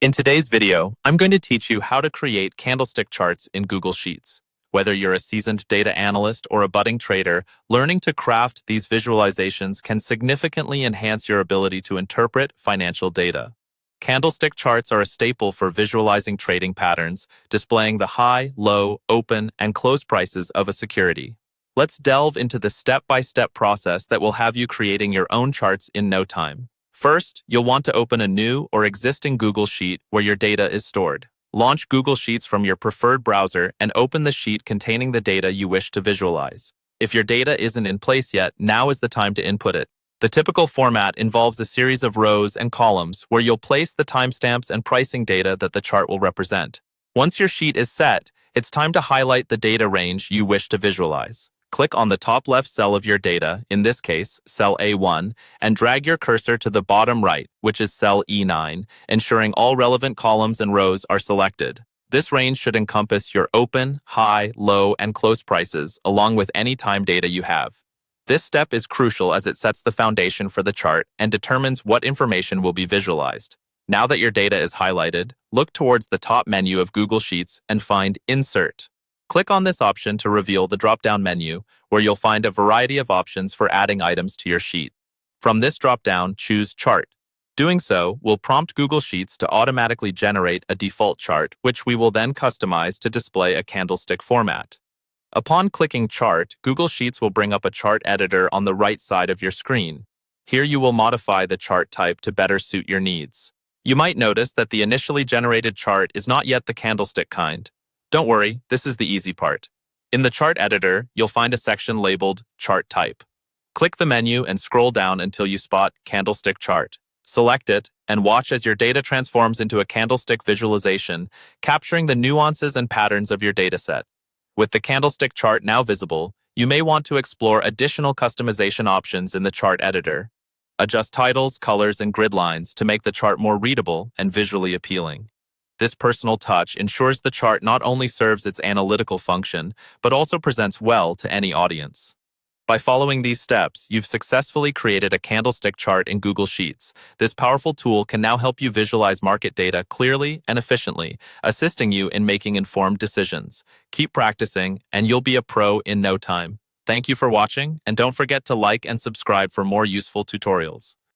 In today's video, I'm going to teach you how to create candlestick charts in Google Sheets. Whether you're a seasoned data analyst or a budding trader, learning to craft these visualizations can significantly enhance your ability to interpret financial data. Candlestick charts are a staple for visualizing trading patterns, displaying the high, low, open, and close prices of a security. Let's delve into the step-by-step process that will have you creating your own charts in no time. First, you'll want to open a new or existing Google Sheet where your data is stored. Launch Google Sheets from your preferred browser and open the sheet containing the data you wish to visualize. If your data isn't in place yet, now is the time to input it. The typical format involves a series of rows and columns where you'll place the timestamps and pricing data that the chart will represent. Once your sheet is set, it's time to highlight the data range you wish to visualize. Click on the top left cell of your data, in this case, cell A1, and drag your cursor to the bottom right, which is cell E9, ensuring all relevant columns and rows are selected. This range should encompass your open, high, low, and close prices, along with any time data you have. This step is crucial as it sets the foundation for the chart and determines what information will be visualized. Now that your data is highlighted, look towards the top menu of Google Sheets and find Insert. Click on this option to reveal the drop-down menu, where you'll find a variety of options for adding items to your sheet. From this drop-down, choose Chart. Doing so will prompt Google Sheets to automatically generate a default chart, which we will then customize to display a candlestick format. Upon clicking Chart, Google Sheets will bring up a chart editor on the right side of your screen. Here you will modify the chart type to better suit your needs. You might notice that the initially generated chart is not yet the candlestick kind. Don't worry, this is the easy part. In the chart editor, you'll find a section labeled Chart Type. Click the menu and scroll down until you spot Candlestick Chart. Select it and watch as your data transforms into a candlestick visualization, capturing the nuances and patterns of your dataset. With the candlestick chart now visible, you may want to explore additional customization options in the chart editor. Adjust titles, colors, and grid lines to make the chart more readable and visually appealing. This personal touch ensures the chart not only serves its analytical function, but also presents well to any audience. By following these steps, you've successfully created a candlestick chart in Google Sheets. This powerful tool can now help you visualize market data clearly and efficiently, assisting you in making informed decisions. Keep practicing, and you'll be a pro in no time. Thank you for watching, and don't forget to like and subscribe for more useful tutorials.